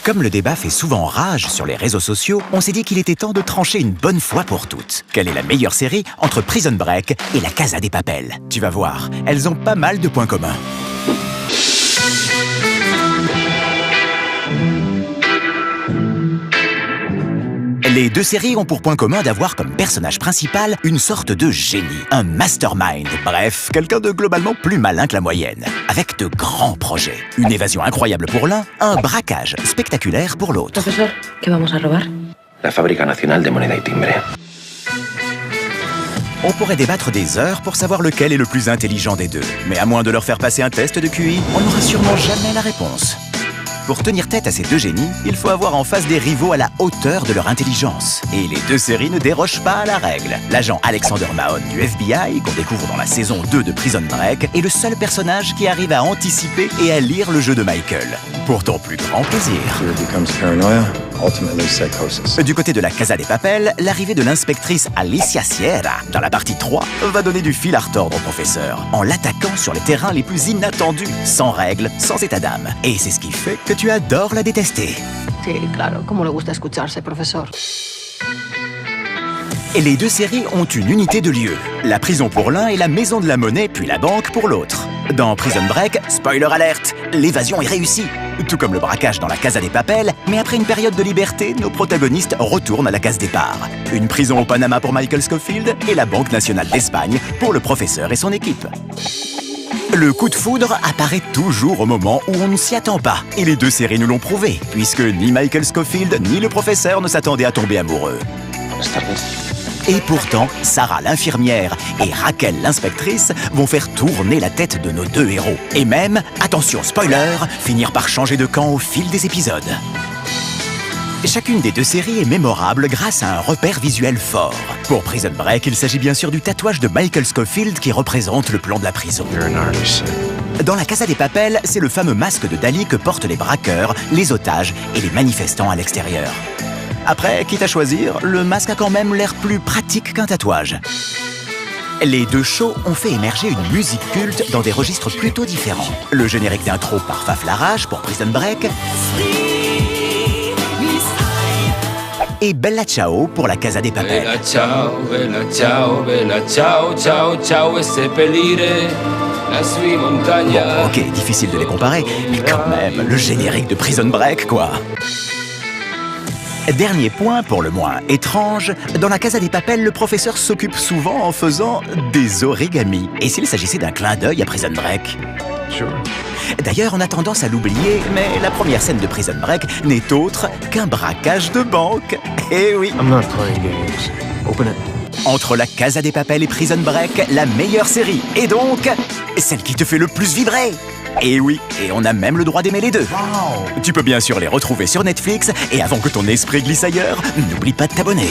Comme le débat fait souvent rage sur les réseaux sociaux, on s'est dit qu'il était temps de trancher une bonne fois pour toutes. Quelle est la meilleure série entre Prison Break et La Casa de Papel? Tu vas voir, elles ont pas mal de points communs. Les deux séries ont pour point commun d'avoir comme personnage principal une sorte de génie, un mastermind, bref, quelqu'un de globalement plus malin que la moyenne, avec de grands projets. Une évasion incroyable pour l'un, un braquage spectaculaire pour l'autre. Professeur, ¿qué vamos a robar? La Fábrica Nacional de Moneda y Timbre. On pourrait débattre des heures pour savoir lequel est le plus intelligent des deux, mais à moins de leur faire passer un test de QI, on n'aura sûrement jamais la réponse. Pour tenir tête à ces deux génies, il faut avoir en face des rivaux à la hauteur de leur intelligence. Et les deux séries ne dérogent pas à la règle. L'agent Alexander Mahone du FBI, qu'on découvre dans la saison 2 de Prison Break, est le seul personnage qui arrive à anticiper et à lire le jeu de Michael. Pour ton plus grand plaisir. Du côté de La Casa de Papel, l'arrivée de l'inspectrice Alicia Sierra dans la partie 3 va donner du fil à retordre au professeur, en l'attaquant sur les terrains les plus inattendus, sans règles, sans état d'âme. Et c'est ce qui fait que tu adores la détester. Sí, claro, como le gusta escucharse, profesor. Et les deux séries ont une unité de lieu. La prison pour l'un et la maison de la monnaie, puis la banque pour l'autre. Dans Prison Break, spoiler alert, l'évasion est réussie. Tout comme le braquage dans La Casa de Papel, mais après une période de liberté, nos protagonistes retournent à la case départ. Une prison au Panama pour Michael Scofield et la Banque nationale d'Espagne pour le professeur et son équipe. Le coup de foudre apparaît toujours au moment où on ne s'y attend pas. Et les deux séries nous l'ont prouvé, puisque ni Michael Scofield ni le professeur ne s'attendaient à tomber amoureux. Et pourtant, Sarah l'infirmière et Raquel l'inspectrice vont faire tourner la tête de nos deux héros. Et même, attention spoiler, finir par changer de camp au fil des épisodes. Chacune des deux séries est mémorable grâce à un repère visuel fort. Pour Prison Break, il s'agit bien sûr du tatouage de Michael Scofield qui représente le plan de la prison. Dans La Casa de Papel, c'est le fameux masque de Dali que portent les braqueurs, les otages et les manifestants à l'extérieur. Après, quitte à choisir, le masque a quand même l'air plus pratique qu'un tatouage. Les deux shows ont fait émerger une musique culte dans des registres plutôt différents. Le générique d'intro par Faf Larage pour Prison Break et Bella Ciao pour La Casa de Papel. Bella ciao, bella ciao, bella ciao, ciao, ciao e seppellire la sua montagna. Bon, ok, difficile de les comparer, mais quand même, le générique de Prison Break, quoi. Dernier point, pour le moins étrange, dans La Casa de Papel, le professeur s'occupe souvent en faisant des origamis. Et s'il s'agissait d'un clin d'œil à Prison Break? D'ailleurs, on a tendance à l'oublier, mais la première scène de Prison Break n'est autre qu'un braquage de banque. Eh oui. Entre La Casa de Papel et Prison Break, la meilleure série, et donc celle qui te fait le plus vibrer. Et oui, et on a même le droit d'aimer les deux. Wow. Tu peux bien sûr les retrouver sur Netflix, et avant que ton esprit glisse ailleurs, n'oublie pas de t'abonner.